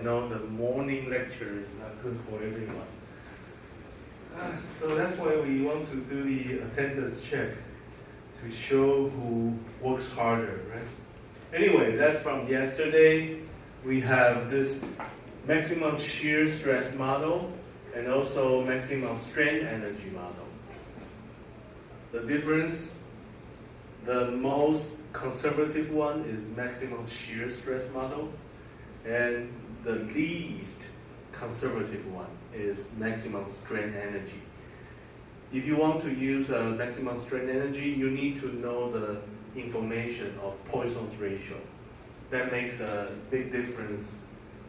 know the morning lecture is not good for everyone. So that's why we want to do the attendance check to show who works harder, right? Anyway, that's from yesterday. We have this maximum shear stress model and also maximum strain energy model. The difference, the most conservative one is maximum shear stress model, and the least conservative one is maximum strain energy. If you want to use maximum strain energy, you need to know the information of Poisson's ratio. That makes a big difference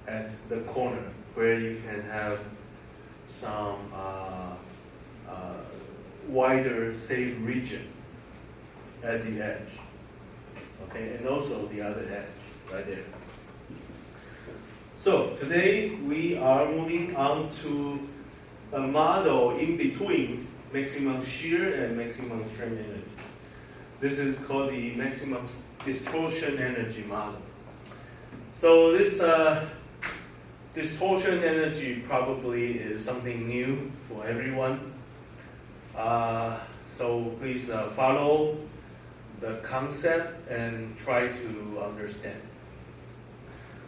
at the corner where you can have some wider safe region at the edge. Okay, and also the other edge right there. So today we are moving on to a model in between maximum shear and maximum strain energy. This is called the maximum distortion energy model. So this distortion energy probably is something new for everyone. So please follow the concept and try to understand.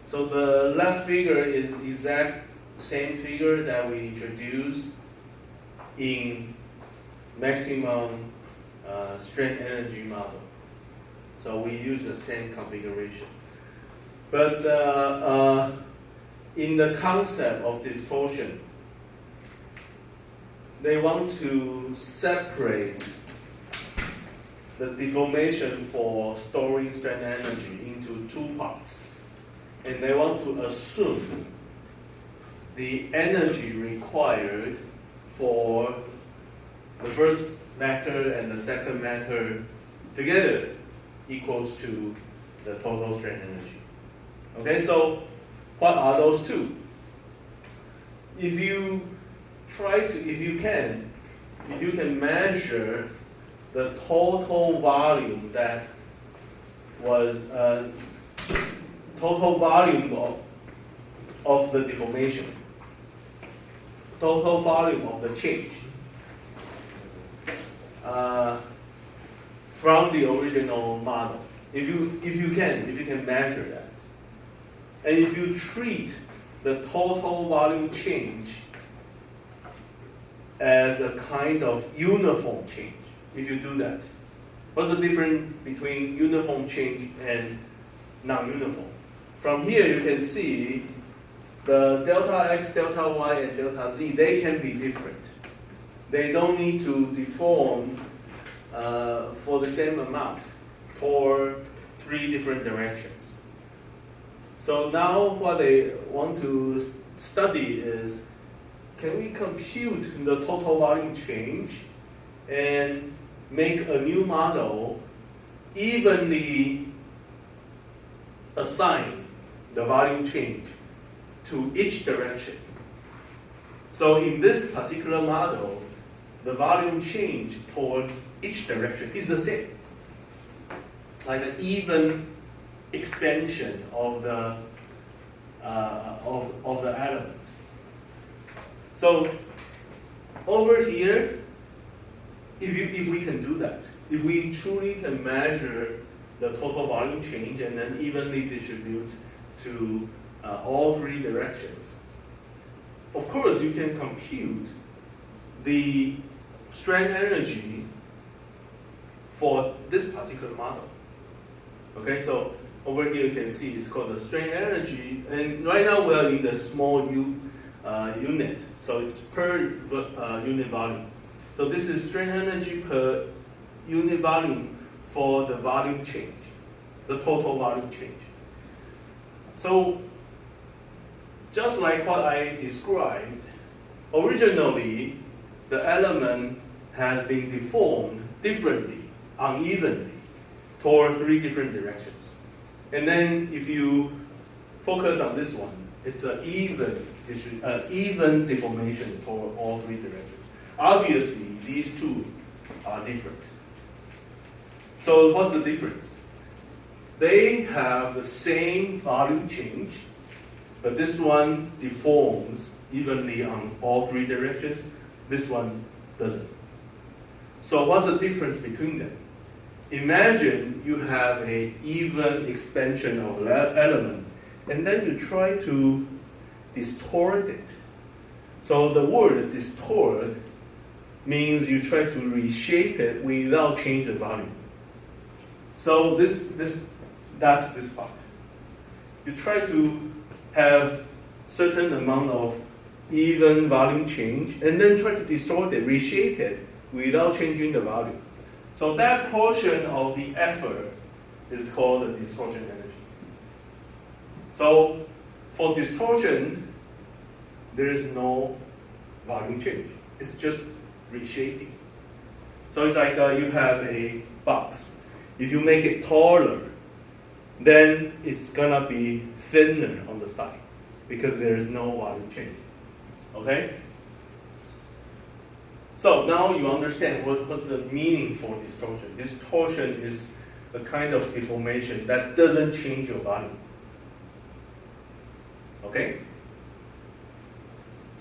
So the left figure is exact same figure that we introduced in maximum strain energy model. So we use the same configuration. But in the concept of distortion, they want to separate the deformation for storing strain energy into two parts. And they want to assume the energy required for the first matter and the second matter together equals to the total strain energy. Okay, so what are those two? If you can measure the total volume that was total volume of the deformation, total volume of the change from the original model. If you can measure that, and if you treat the total volume change as a kind of uniform change, if you do that, what's the difference between uniform change and non-uniform? From here you can see the delta x, delta y, and delta z, they can be different. They don't need to deform for the same amount toward three different directions. So now what they want to study is, can we compute the total volume change and make a new model evenly assign the volume change to each direction? So in this particular model, the volume change toward each direction is the same, like an even expansion of the element. So over here, if we can do that, if we truly can measure the total volume change and then evenly distribute to all three directions, of course you can compute the strain energy for this particular model. Okay, so over here you can see it's called the strain energy, and right now we are in the small unit, so it's per unit volume. So this is strain energy per unit volume for the volume change, the total volume change. So just like what I described, originally the element has been deformed differently, unevenly, toward three different directions. And then if you focus on this one, it's an even deformation toward all three directions. Obviously, these two are different. So what's the difference? They have the same volume change, but this one deforms evenly on all three directions. This one doesn't. So what's the difference between them? Imagine you have an even expansion of an element, and then you try to distort it. So the word distort means you try to reshape it without changing the volume. So that's this part. You try to have certain amount of even volume change, and then try to distort it, reshape it, without changing the volume. So that portion of the effort is called the distortion energy. So for distortion, there is no volume change. It's just reshaping. So it's like you have a box. If you make it taller, then it's gonna be thinner on the side because there is no volume change. Okay? So now you understand what's the meaning for distortion. Distortion is a kind of deformation that doesn't change your volume. Okay?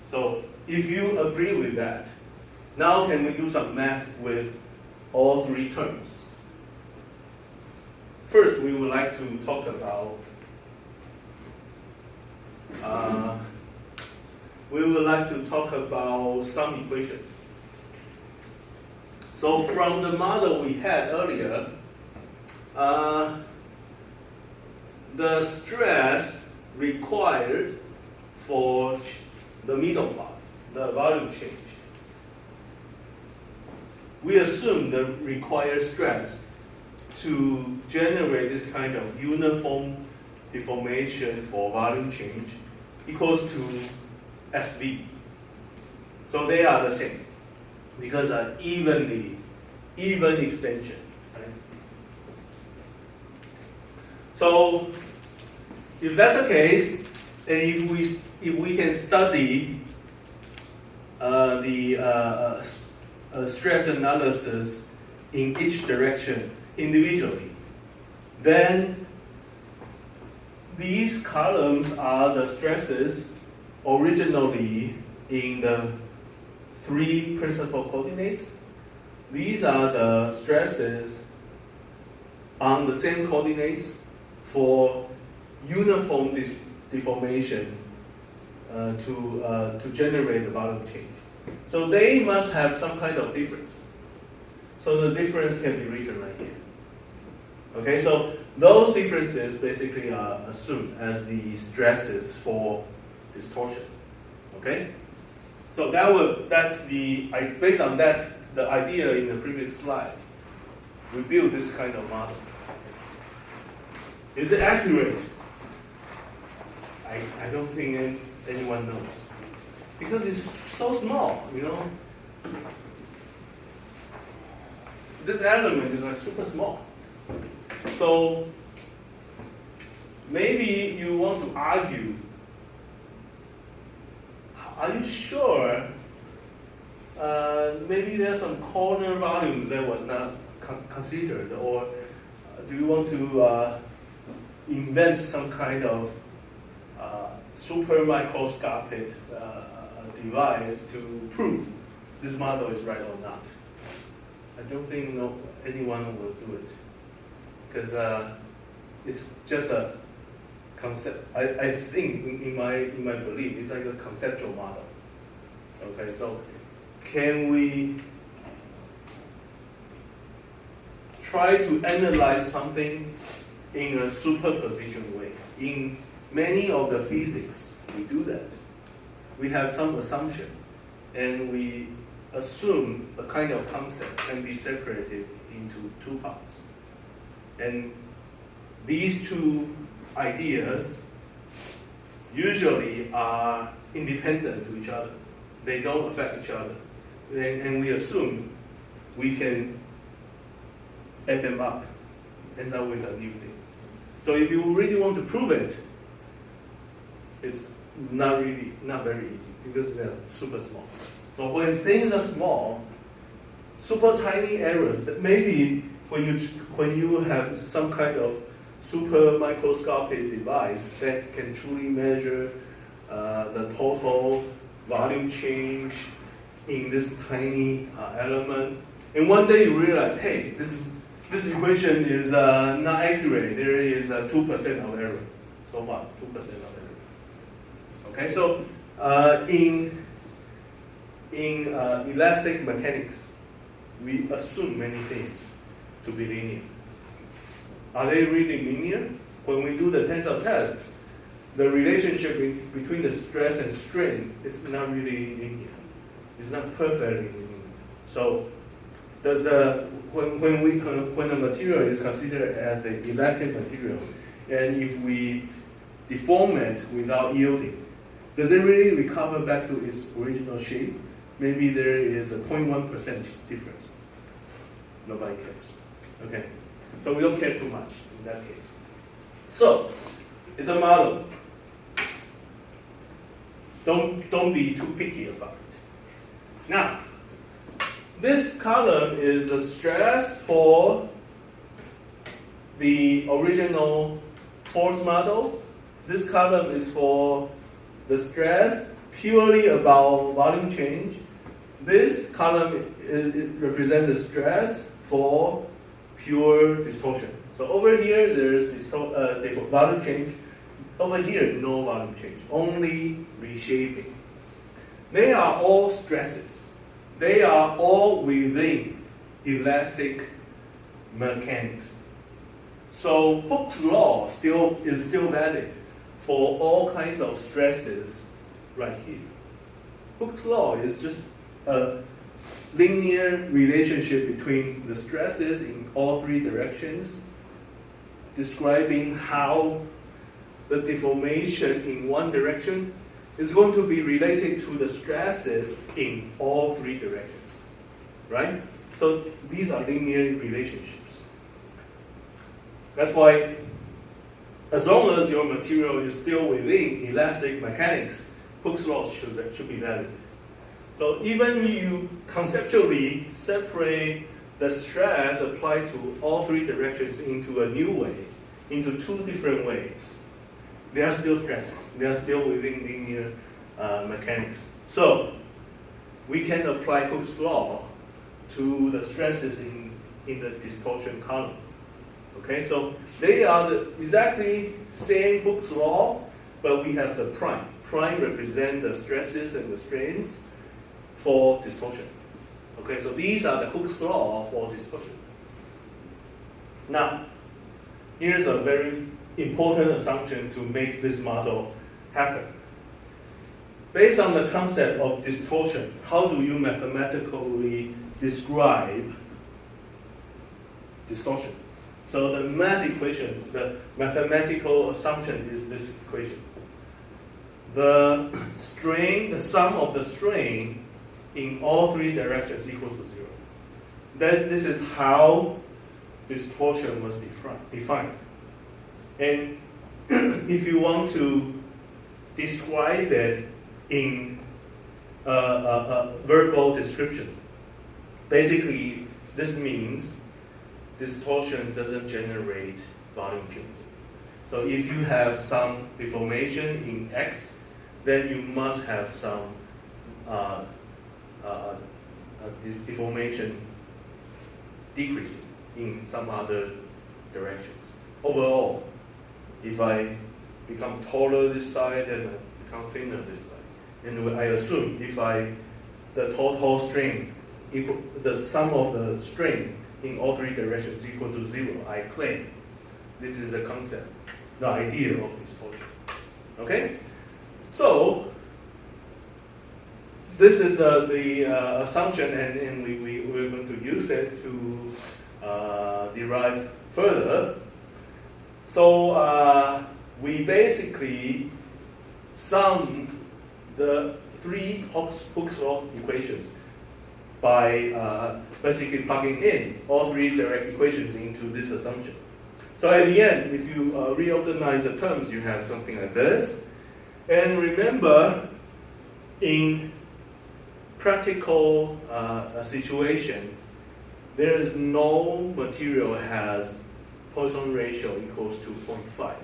So if you agree with that, now can we do some math with all three terms? First, we would like to talk about some equations. So from the model we had earlier, the stress required for the middle part, the volume change, we assume the required stress to generate this kind of uniform deformation for volume change equals to SV. So they are the same because even expansion. Right? So if that's the case, and if we can study the stress analysis in each direction individually, then these columns are the stresses originally in the three principal coordinates. These are the stresses on the same coordinates for uniform deformation to generate the volume change. So they must have some kind of difference. So the difference can be written right here. Okay, so those differences basically are assumed as the stresses for distortion. Okay, so that's based on that, the idea in the previous slide, we built this kind of model. Is it accurate? I don't think anyone knows because it's so small, you know. This element is like super small. So maybe you want to argue, are you sure maybe there's some corner volumes that was not considered, or do you want to invent some kind of super microscopic device to prove this model is right or not? I don't think anyone will do it because it's just a concept. I think in my belief, it's like a conceptual model. Okay, so can we try to analyze something in a superposition way? In many of the physics, we do that. We have some assumption, and we assume a kind of concept can be separated into two parts. And these two ideas usually are independent to each other. They don't affect each other. And we assume we can add them up, end up with a new thing. So if you really want to prove it, it's not very easy because they're super small. So when things are small, super tiny errors, maybe when you have some kind of super microscopic device that can truly measure the total volume change in this tiny element. And one day you realize, hey, this equation is not accurate. There is 2% of error. So what? 2% of error. Okay, so in elastic mechanics, we assume many things to be linear. Are they really linear? When we do the tensor test, the relationship between the stress and strain is not really linear. It's not perfectly linear. So does when the material is considered as an elastic material, and if we deform it without yielding, does it really recover back to its original shape? Maybe there is a 0.1% difference. Nobody cares. Okay, so we don't care too much in that case. So it's a model. Don't be too picky about it. Now, this column is the stress for the original force model. This column is for the stress purely about volume change. This column represents the stress for pure distortion. So over here, there's volume change. Over here, no volume change, only reshaping. They are all stresses. They are all within elastic mechanics. So Hooke's law is still valid for all kinds of stresses right here. Hooke's law is just a linear relationship between the stresses in all three directions, describing how the deformation in one direction is going to be related to the stresses in all three directions, right? So these are linear relationships. That's why as long as your material is still within elastic mechanics, Hooke's law should be valid. So even if you conceptually separate the stress applied to all three directions into a new way, into two different ways, they are still stresses. They are still within linear mechanics. So we can apply Hooke's law to the stresses in the distortion column. Okay, so they are the exactly same Hooke's law, but we have the prime. Prime represent the stresses and the strains for distortion. Okay, so these are the Hooke's law for distortion. Now, here's a very important assumption to make this model happen. Based on the concept of distortion, how do you mathematically describe distortion? So the math equation, the mathematical assumption is this equation. The strain, the sum of the strain in all three directions equals to 0. This is how distortion was defined. And if you want to describe it in a verbal description, basically this means distortion doesn't generate volume change. So if you have some deformation in X, then you must have some deformation decreasing in some other directions. Overall, if I become taller this side and I become thinner this side, and I assume if the total strain, the sum of the strain in all three directions equal to 0, I claim this is a concept, the idea of distortion. Okay? So, this is the assumption, and we're going to use it to derive further. So, we basically sum the three Hooke's law equations by basically plugging in all three direct equations into this assumption. So at the end, if you reorganize the terms, you have something like this. And remember, in practical situation, there is no material has Poisson ratio equals to 0.5.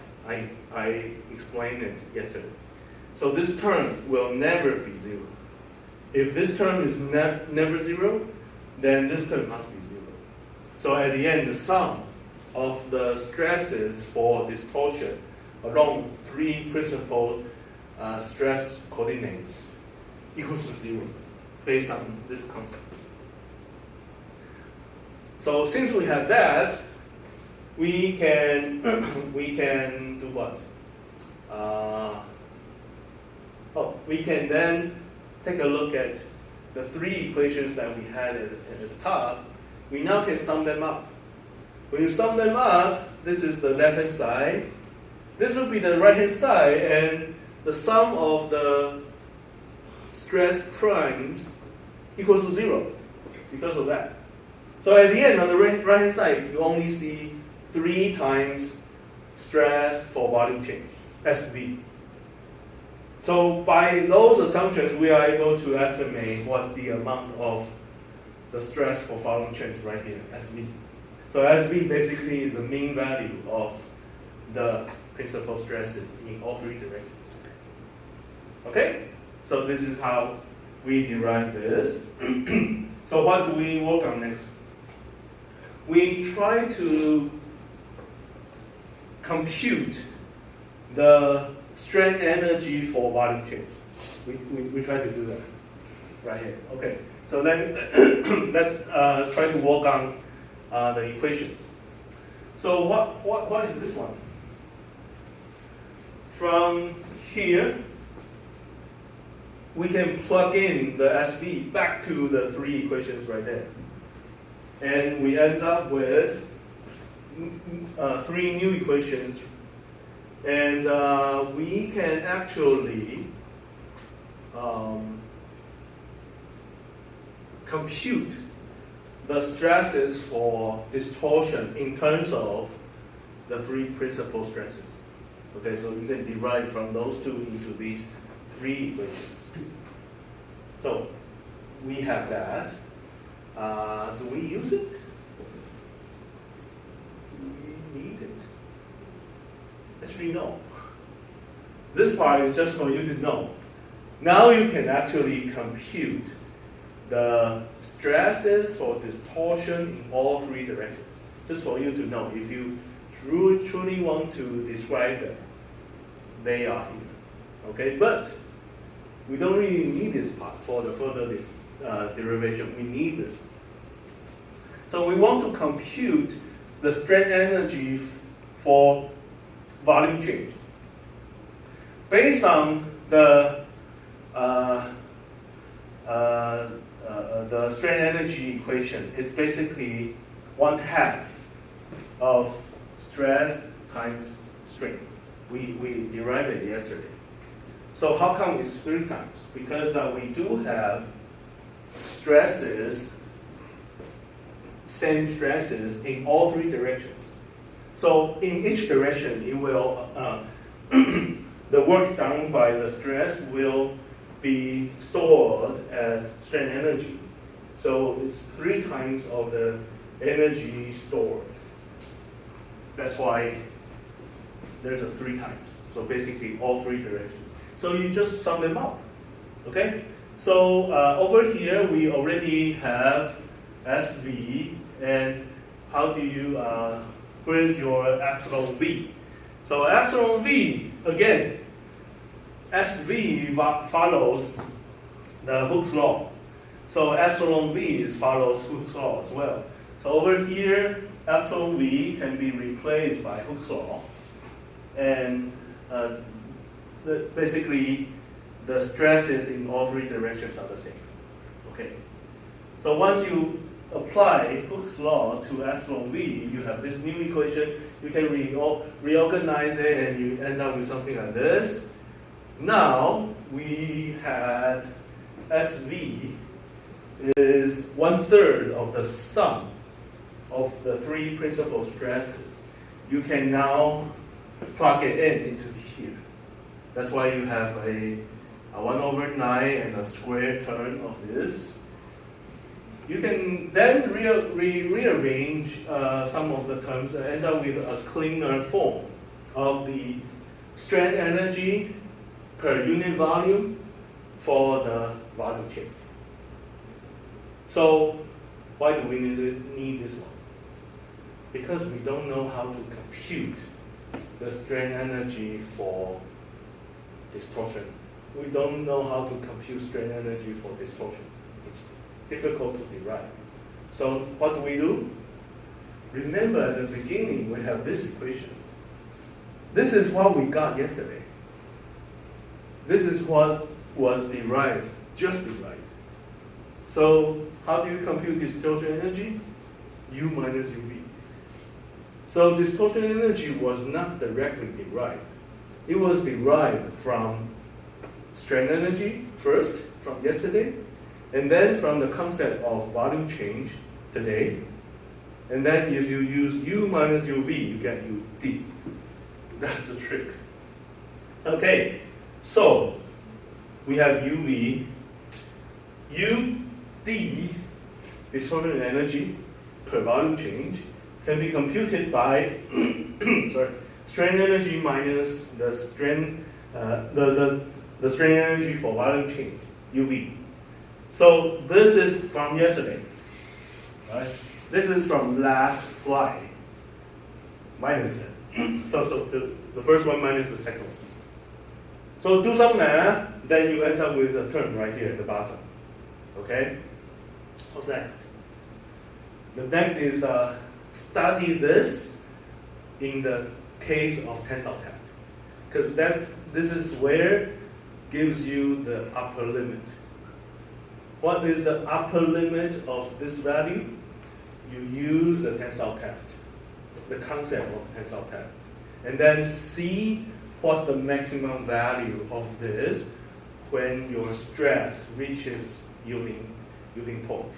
I explained it yesterday. So this term will never be 0. If this term is never 0, then this term must be 0. So at the end, the sum of the stresses for distortion along 3 principal stress coordinates equals to 0 based on this concept. So since we have that, we can do what? We can then take a look at the 3 equations that we had at the top. We now can sum them up. When you sum them up, this is the left-hand side. This will be the right-hand side, and the sum of the stress primes equals to 0 because of that. So at the end, on the right-hand side, you only see 3 times stress for volume change, SV. So by those assumptions, we are able to estimate what's the amount of the stress for volume change right here, SV. So SV basically is the mean value of the principal stresses in all 3 directions. Okay? So this is how we derive this. So what do we work on next? We try to compute the strain energy for volume change. We try to do that right here. Okay, so then let's try to work on the equations. So what is this one? From here, we can plug in the SV back to the 3 equations right there. And we end up with 3 new equations. And we can actually compute the stresses for distortion in terms of the 3 principal stresses. Okay, so you can derive from those 2 into these 3 equations. So we have that. Do we use it? Do we need it? Actually, no. This part is just for you to know. Now you can actually compute the stresses for distortion in all 3 directions. Just for you to know. If you truly want to describe them, they are here. Okay, but we don't really need this part for the further derivation. We need this. So we want to compute the strain energy for volume change. Based on the strain energy equation, it's basically 1/2 of stress times strain. We derived it yesterday. So how come it's 3 times? Because we do have stresses, same stresses in all 3 directions. So in each direction, it will the work done by the stress will be stored as strain energy. So it's 3 times of the energy stored. That's why there's a 3 times. So basically all 3 directions. So you just sum them up. Okay? So over here we already have SV, and how do you where is your epsilon V? So epsilon V, again, SV follows the Hooke's law. So epsilon V follows Hooke's law as well. So over here, epsilon V can be replaced by Hooke's law. And basically, the stresses in all 3 directions are the same. Okay. So once you apply Hooke's law to epsilon V, you have this new equation. You can reorganize it, and you end up with something like this. Now we had SV is 1/3 of the sum of the 3 principal stresses. You can now plug it into here. That's why you have a 1/9 and a square term of this. You can then rearrange some of the terms and end up with a cleaner form of the strain energy per unit volume for the volume change. So why do we need this one? Because we don't know how to compute the strain energy for distortion. We don't know how to compute strain energy for distortion. It's difficult to derive. So what do? Remember at the beginning we have this equation. This is what we got yesterday. This is what was derived, just derived. So how do you compute distortion energy? U minus UV. So distortion energy was not directly derived. It was derived from strain energy first, from yesterday, and then from the concept of volume change today. And then if you use U minus UV, you get UD. That's the trick. Okay, so we have UV, UD, distortion energy per volume change, can be computed by strain energy minus the strain energy for volume change, UV. So this is from yesterday, right? This is from last slide, minus it. So the first one minus the second one. So do some math, then you end up with a term right here at the bottom. Okay? What's next? The next is study this in the case of tensile test, because this is where gives you the upper limit. What is the upper limit of this value? You use the tensile test, the concept of tensile test, and then see what's the maximum value of this when your stress reaches yielding point.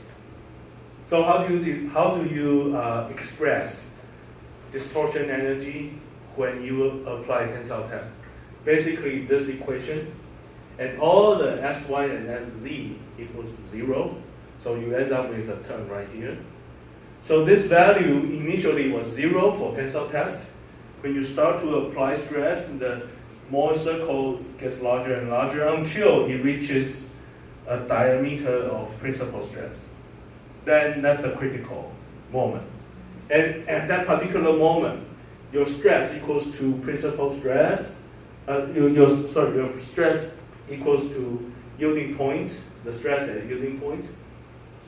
So how do you express distortion energy when you apply tensile test? Basically this equation, and all the Sy and Sz equals to 0. So you end up with a term right here. So this value initially was 0 for tensile test. When you start to apply stress, the Mohr circle gets larger and larger until it reaches a diameter of principal stress. Then that's the critical moment. And at that particular moment, your stress equals to principal stress. Your stress equals to yielding point, the stress at yielding point,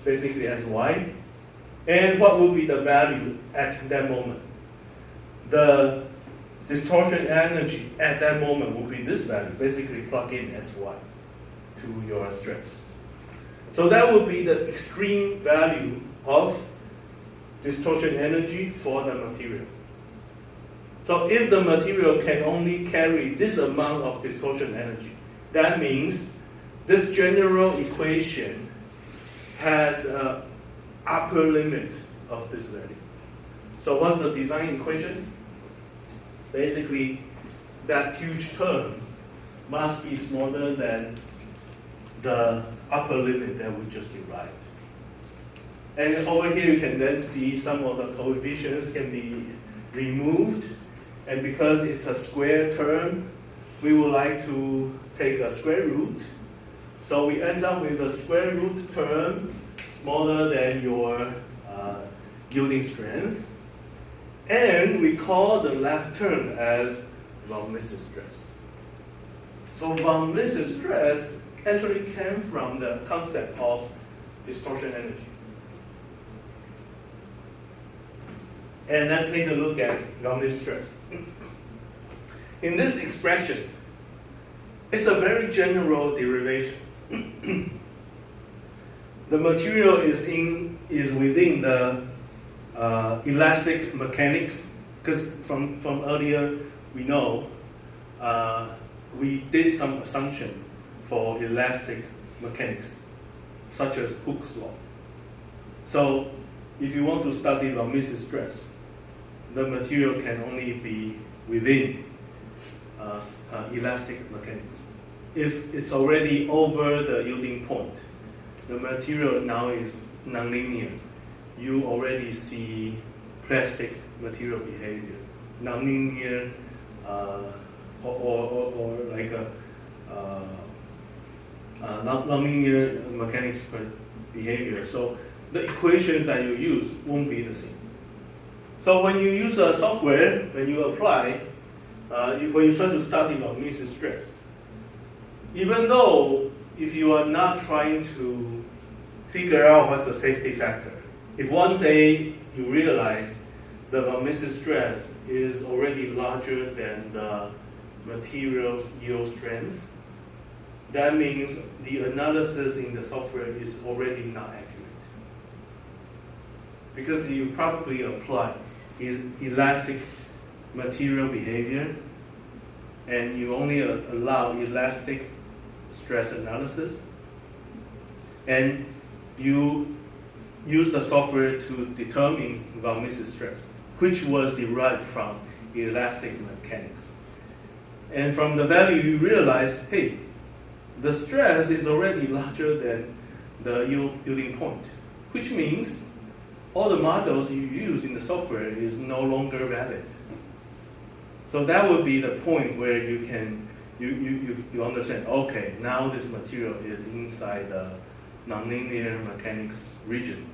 basically Sy. And what will be the value at that moment? The distortion energy at that moment will be this value. Basically plug in Sy to your stress. So that would be the extreme value of distortion energy for the material. So if the material can only carry this amount of distortion energy, that means this general equation has an upper limit of this value. So what's the design equation? Basically, that huge term must be smaller than the upper limit that we just derived. And over here you can then see some of the coefficients can be removed. And because it's a square term, we would like to take a square root. So we end up with a square root term smaller than your yielding strength. And we call the last term as von Mises stress. So von Mises stress actually came from the concept of distortion energy. And let's take a look at von Mises stress. In this expression, it's a very general derivation. The material is within the elastic mechanics, because from earlier we know we did some assumption for elastic mechanics, such as Hooke's law. So if you want to study von Mises stress, the material can only be within elastic mechanics. If it's already over the yielding point, the material now is nonlinear, you already see plastic material behavior. Nonlinear or like a nonlinear mechanics behavior. So the equations that you use won't be the same. So when you use a software, when you apply, when you try to study Von-Mises stress, even though if you are not trying to figure out what's the safety factor, if one day you realize the Von-Mises stress is already larger than the material's yield strength, that means the analysis in the software is already not accurate. Because you probably apply elastic material behavior and you only allow elastic stress analysis, and you use the software to determine Von-Mises stress, which was derived from elastic mechanics. And from the value you realize, hey, the stress is already larger than the yielding point, which means all the models you use in the software is no longer valid. So that would be the point where you can you understand, okay, now this material is inside the nonlinear mechanics region.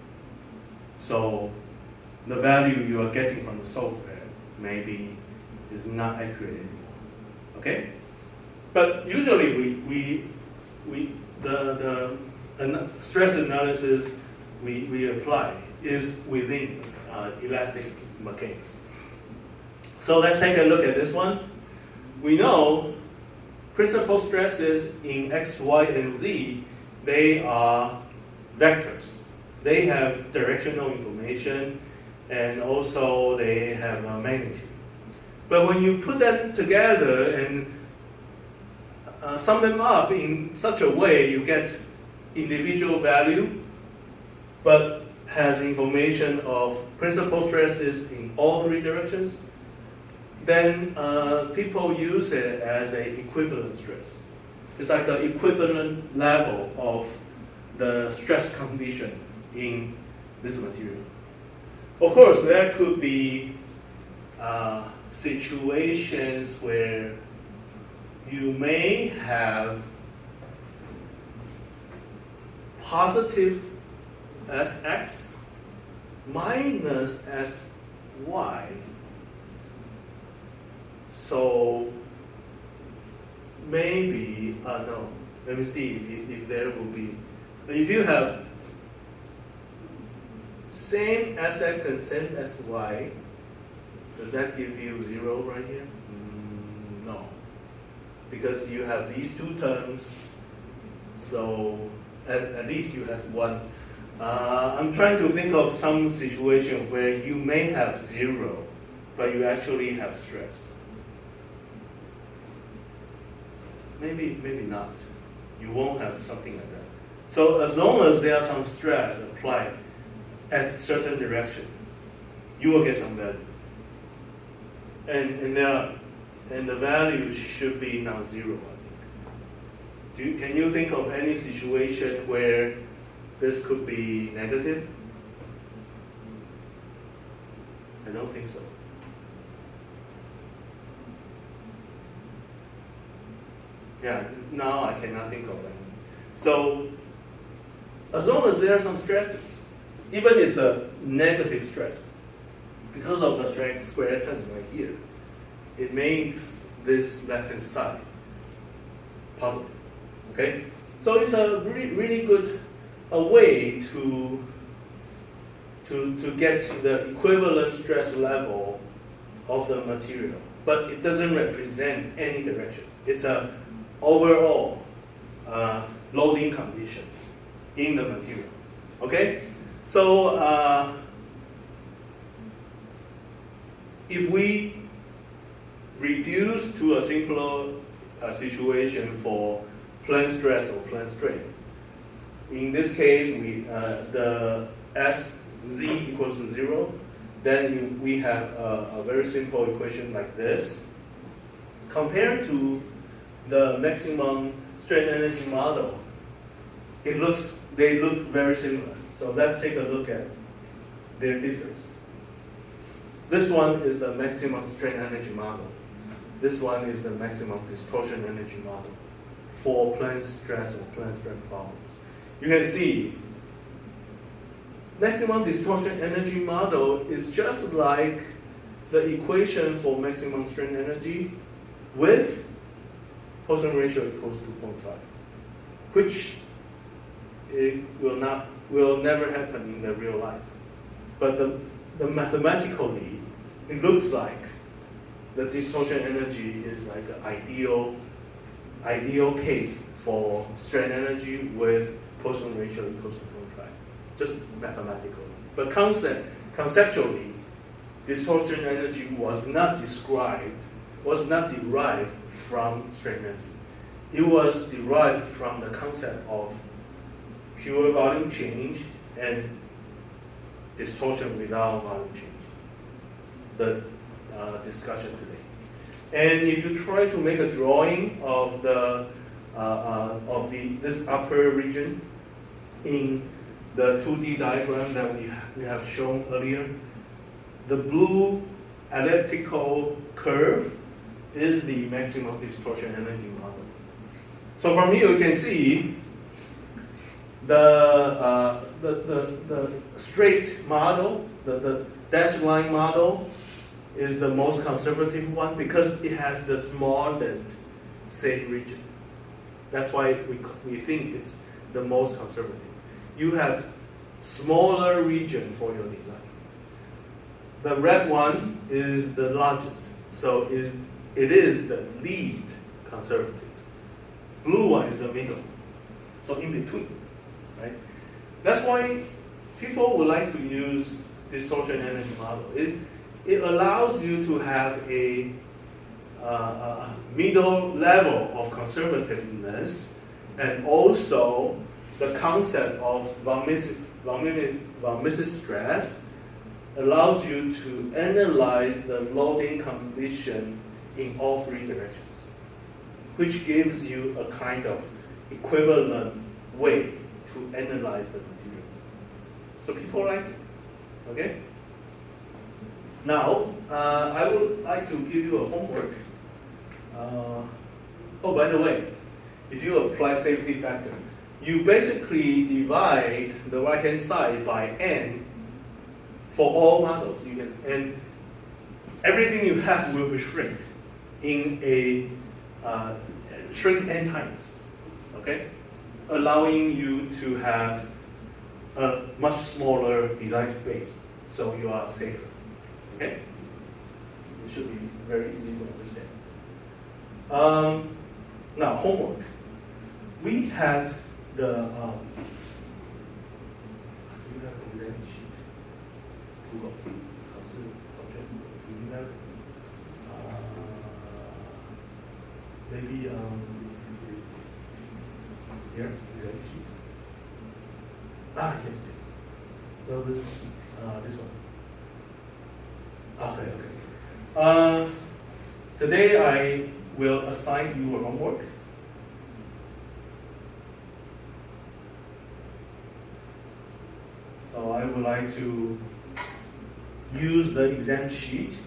So the value you are getting from the software maybe is not accurate anymore. Okay? But usually the stress analysis we apply is within elastic mechanics. So let's take a look at this one. We know principal stresses in X, Y, and Z, they are vectors. They have directional information, and also they have a magnitude. But when you put them together and sum them up in such a way, you get individual value, but has information of principal stresses in all three directions, then people use it as an equivalent stress. It's like the equivalent level of the stress condition in this material. Of course, there could be situations where you may have positive Sx minus Sy. So maybe, no, let me see if there will be. If you have same Sx and same Sy, does that give you 0 right here? No. Because you have these two terms, so at least you have one. I'm trying to think of some situation where you may have 0, but you actually have stress. Maybe not. You won't have something like that. So as long as there are some stress applied at certain direction, you will get some value. And the value should be non-zero, I think. Can you think of any situation where this could be negative? I don't think so. Yeah, now I cannot think of any. So as long as there are some stresses, even if it's a negative stress, because of the strength square term right here, it makes this left-hand side positive. Okay? So it's a really good way to get the equivalent stress level of the material, but it doesn't represent any direction. It's a overall loading condition in the material. Okay? So if we reduce to a simpler situation for plane stress or plane strain, in this case, the Sz equals to 0, then we have a very simple equation like this. Compared to the maximum strain energy model, they look very similar. So let's take a look at their difference. This one is the maximum strain energy model. This one is the maximum distortion energy model for plane stress or plane strain problems. You can see maximum distortion energy model is just like the equation for maximum strain energy with Poisson ratio equals 2.5, which it will never happen in the real life. But the mathematically, it looks like the distortion energy is like an ideal case for strain energy with Poisson ratio equals 2.5, just mathematically. But conceptually, distortion energy was not derived from strain energy. It was derived from the concept of pure volume change and distortion without volume change. The discussion today. And if you try to make a drawing of this upper region in the 2D diagram that we have shown earlier, the blue elliptical curve is the maximum distortion energy model. So from here you can see the straight model, the dashed line model is the most conservative one because it has the smallest safe region. That's why we think it's the most conservative. You have smaller region for your design. The red one is the largest, so it is the least conservative. Blue one is the middle, so in between, right? That's why people would like to use distortion energy model. It allows you to have a middle level of conservativeness, and also the concept of von Mises stress allows you to analyze the loading condition in all three directions, which gives you a kind of equivalent way to analyze the material. So people like it, okay? Now, I would like to give you a homework. Oh, by the way, if you apply safety factor, you basically divide the right-hand side by n for all models. And everything you have will be shrink in a shrink n times, okay? Allowing you to have a much smaller design space, so you are safer. Okay? It should be very easy to understand. Now, homework. We had the exam sheet. Google. Maybe here, exam sheet. Yes. So this one. Okay. Today I will assign you a homework. So I would like to use the exam sheet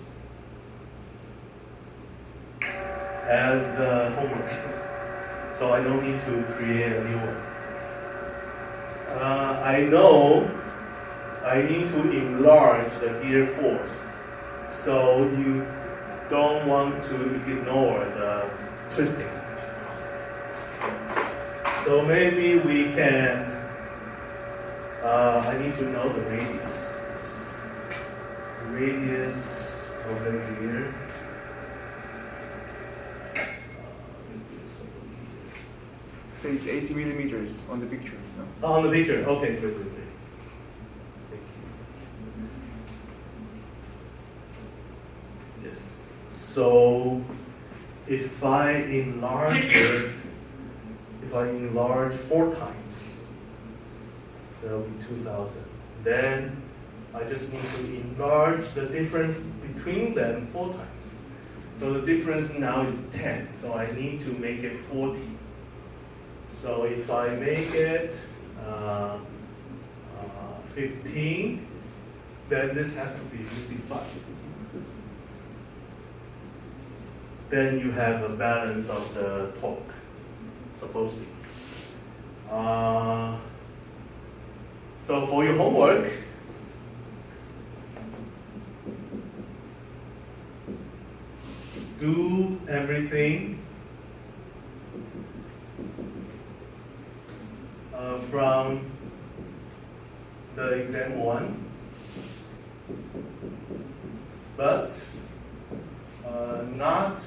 as the homework. So I don't need to create a new one. I know I need to enlarge the gear force. So you don't want to ignore the twisting. So maybe we can, I need to know the radius. Radius of the gear. So it's 80 millimeters on the picture. No? On the picture, okay, good. Yes. So if I enlarge it, if I enlarge 4 times, that will be 2,000. Then I just need to enlarge the difference between them 4 times. So the difference now is 10. So I need to make it 40. So if I make it 15, then this has to be 55. Then you have a balance of the torque, supposedly. So for your homework, do everything from the exam 1, but not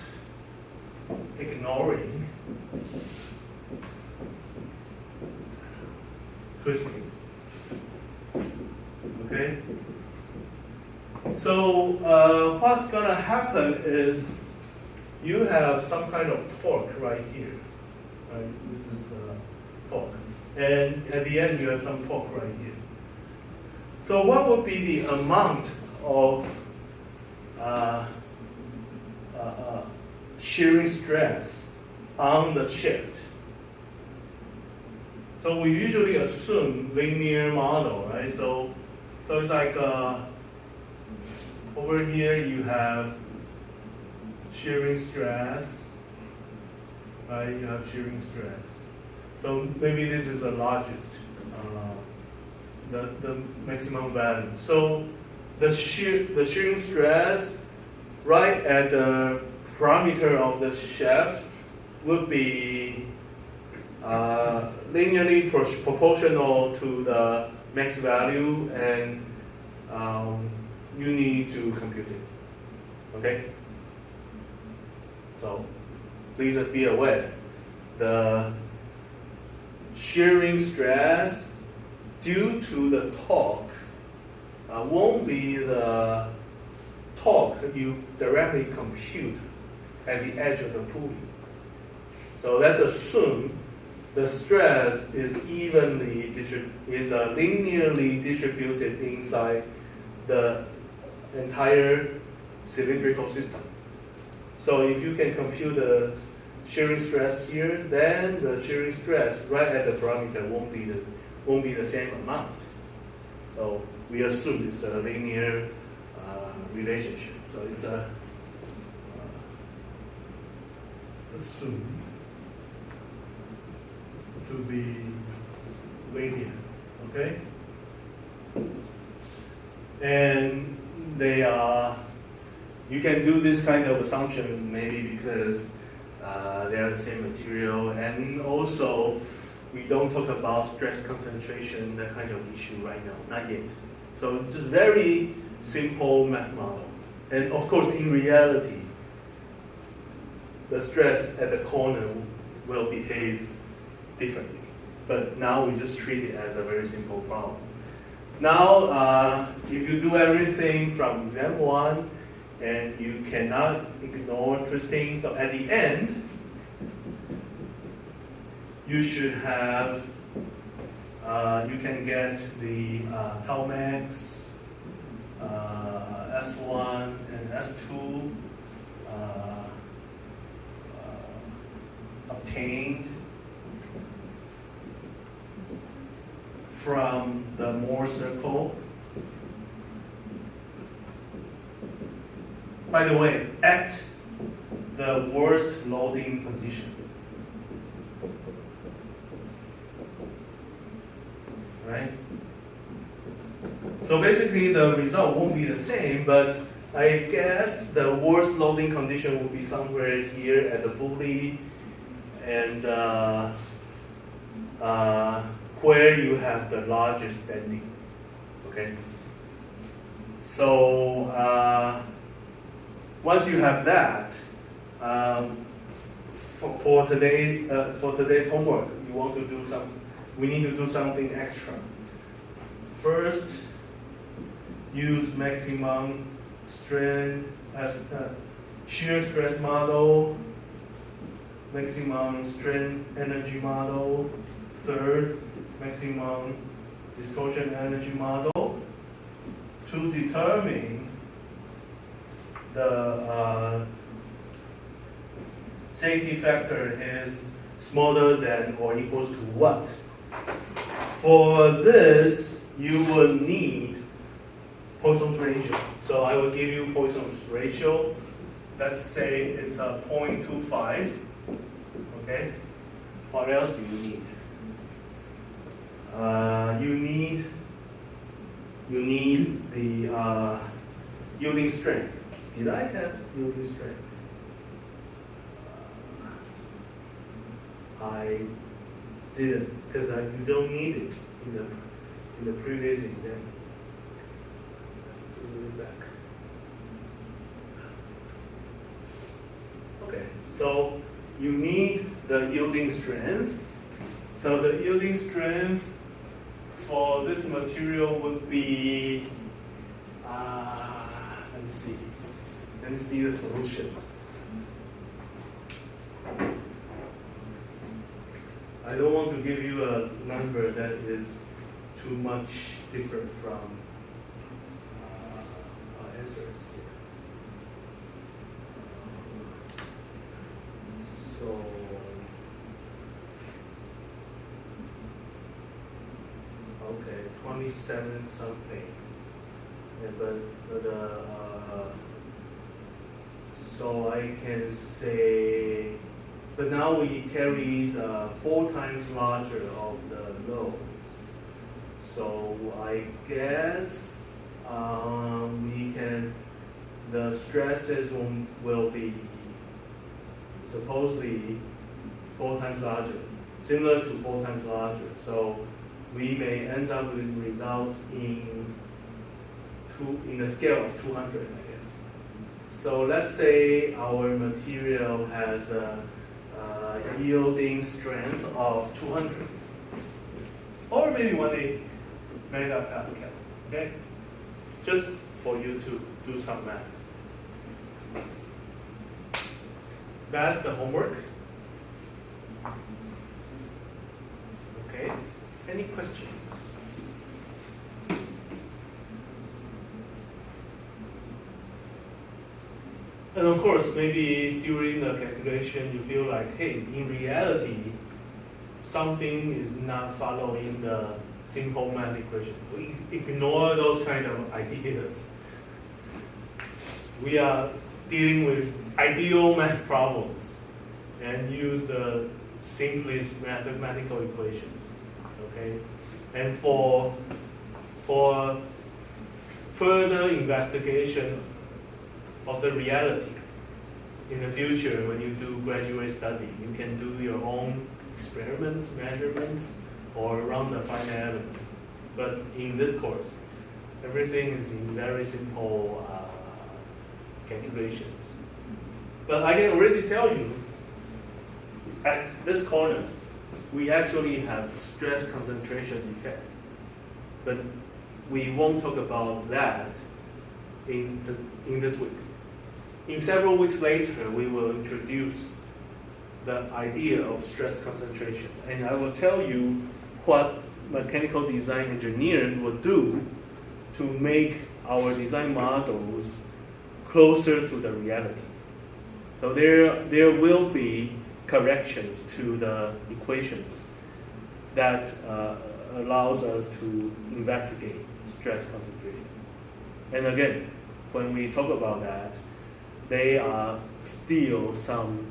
ignoring twisting. Okay? So what's going to happen is you have some kind of torque right here. Right? This is the torque. And at the end, you have some torque right here. So what would be the amount of shearing stress on the shift? So we usually assume linear model, right? So it's like over here you have shearing stress, right? You have shearing stress. So maybe this is the largest, the maximum value. So the shearing stress right at the parameter of the shaft would be linearly proportional to the max value, and you need to compute it. Okay? So please be aware, the shearing stress due to the torque won't be the torque you directly compute at the edge of the pulley. So let's assume the stress is linearly distributed inside the entire cylindrical system. So if you can compute the shearing stress here, then the shearing stress right at the parameter won't be the same amount. So we assume it's a linear relationship. So it's a assumed to be linear. Okay? And they are, you can do this kind of assumption maybe because they are the same material, and also we don't talk about stress concentration, that kind of issue right now, not yet. So it's a very simple math model. And of course, in reality, the stress at the corner will behave differently. But now we just treat it as a very simple problem. Now, if you do everything from exam 1, and you cannot ignore twisting, so at the end, you should have, you can get the tau max, S1 and S2 obtained from the Mohr circle. By the way, at the worst loading position. Right? So basically the result won't be the same, but I guess the worst loading condition will be somewhere here at the pulley, and where you have the largest bending. Okay? So once you have that, for today's homework, you want to do we need to do something extra. First, use maximum strain as shear stress model, maximum strain energy model. Third, maximum distortion energy model to determine the safety factor is smaller than or equals to what. For this, you will need Poisson's ratio. So I will give you Poisson's ratio. Let's say it's a 0.25. Okay. What else do you need? You need the yielding strength. Did I have yielding strength? I didn't, because you don't need it in the previous exam. Move it back. Okay, so you need the yielding strength. So the yielding strength for this material would be, let me see. Let me see the solution. I don't want to give you a number that is too much different from our answers here. So, okay, 27 something. Yeah, so I can say, but now we carry 4 times larger of the loads. So I guess the stresses will be supposedly 4 times larger, similar to 4 times larger. So we may end up with results in the scale of 200, I guess. So let's say our material has a yielding strength of 200, or maybe 180 megapascal, okay? Just for you to do some math. That's the homework. Okay, any questions? And of course, maybe during the calculation, you feel like, hey, in reality, something is not following the simple math equation. We ignore those kind of ideas. We are dealing with ideal math problems and use the simplest mathematical equations. Okay, and for further investigation of the reality in the future, when you do graduate study, you can do your own experiments, measurements, or run the finite element. But in this course, everything is in very simple calculations. But I can already tell you, at this corner, we actually have stress concentration effect. But we won't talk about that in this week. In several weeks later, we will introduce the idea of stress concentration. And I will tell you what mechanical design engineers will do to make our design models closer to the reality. So there will be corrections to the equations that allows us to investigate stress concentration. And again, when we talk about that, they are still some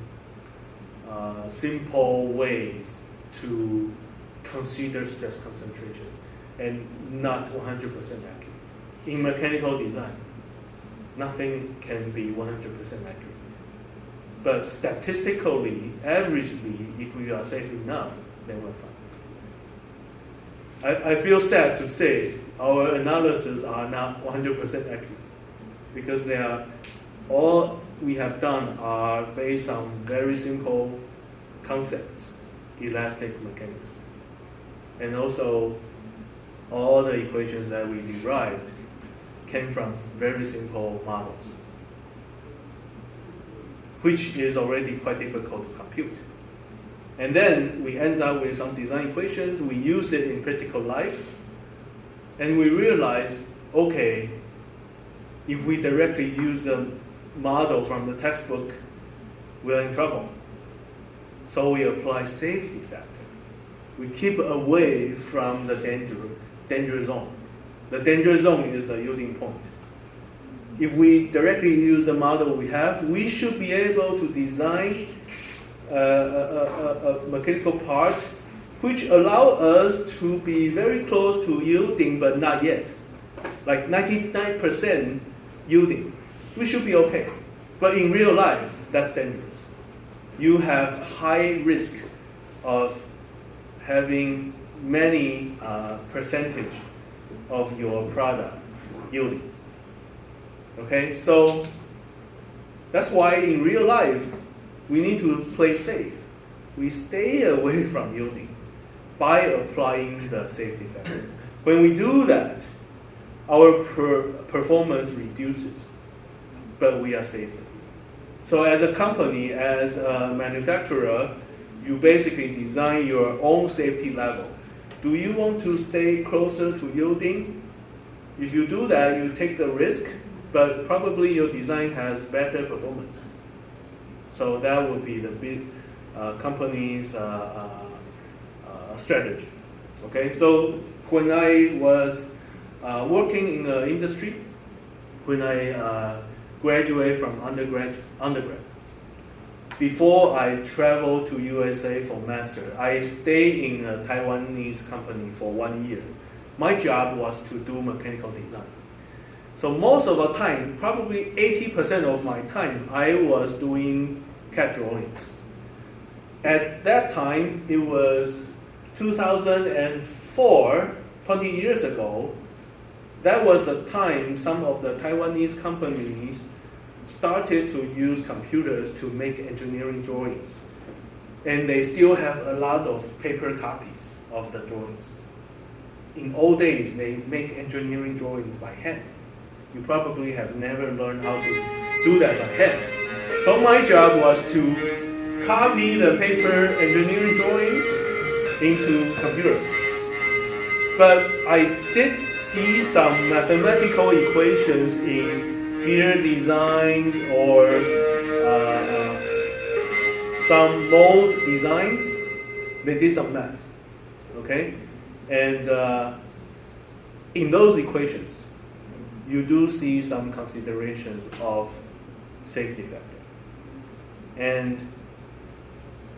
simple ways to consider stress concentration and not 100% accurate. In mechanical design, nothing can be 100% accurate. But statistically, averagely, if we are safe enough, then we're fine. I feel sad to say our analyses are not 100% accurate because they are all we have done are based on very simple concepts, elastic mechanics. And also, all the equations that we derived came from very simple models, which is already quite difficult to compute. And then we end up with some design equations, we use it in practical life, and we realize, okay, if we directly use the model from the textbook, we're in trouble. So we apply safety factor. We keep away from the danger zone. The danger zone is the yielding point. If we directly use the model we have, we should be able to design a mechanical part which allow us to be very close to yielding, but not yet. Like 99% yielding. We should be okay. But in real life, that's dangerous. You have high risk of having many percentage of your product yielding. Okay, so that's why in real life, we need to play safe. We stay away from yielding by applying the safety factor. When we do that, our performance reduces, but we are safer. So as a company, as a manufacturer, you basically design your own safety level. Do you want to stay closer to yielding? If you do that, you take the risk, but probably your design has better performance. So that would be the big company's strategy. Okay, so when I was working in the industry, when I graduated from undergrad, before I traveled to USA for master, I stayed in a Taiwanese company for 1 year. My job was to do mechanical design. So most of the time, probably 80% of my time, I was doing CAD drawings. At that time, it was 2004, 20 years ago. That was the time some of the Taiwanese companies started to use computers to make engineering drawings. And they still have a lot of paper copies of the drawings. In old days, they make engineering drawings by hand. You probably have never learned how to do that by hand. So my job was to copy the paper engineering drawings into computers. But I did see some mathematical equations in gear designs or some mold designs. They did some math, okay? And in those equations, you do see some considerations of safety factor. And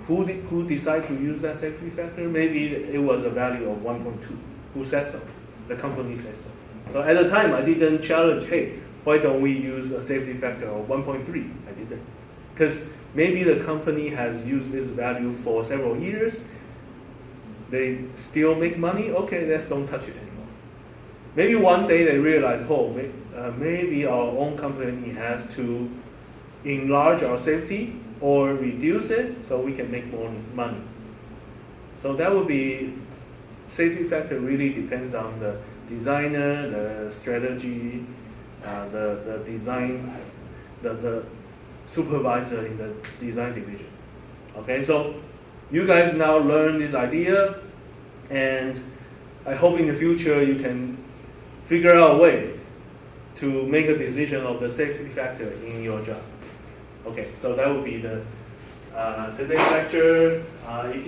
who decided to use that safety factor? Maybe it was a value of 1.2. Who said so? The company said so. So at the time, I didn't challenge, hey, why don't we use a safety factor of 1.3? I didn't. Because maybe the company has used this value for several years. They still make money. Okay, let's don't touch it anymore. Maybe one day they realize, oh, maybe our own company has to enlarge our safety or reduce it so we can make more money. So that would be, safety factor really depends on the designer, the strategy, the design, the supervisor in the design division. Okay, so you guys now learn this idea, and I hope in the future you can figure out a way to make a decision of the safety factor in your job. Okay, so that would be the today's lecture. If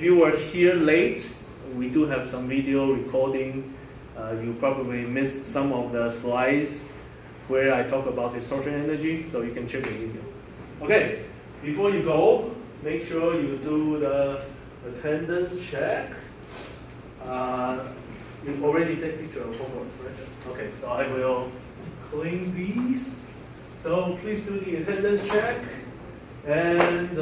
you were here late, we do have some video recording. You probably missed some of the slides where I talk about distortion energy, so you can check the video. Okay, before you go, make sure you do the attendance check. You already take picture of homework, right? Okay, so I will clean these. So please do the attendance check. And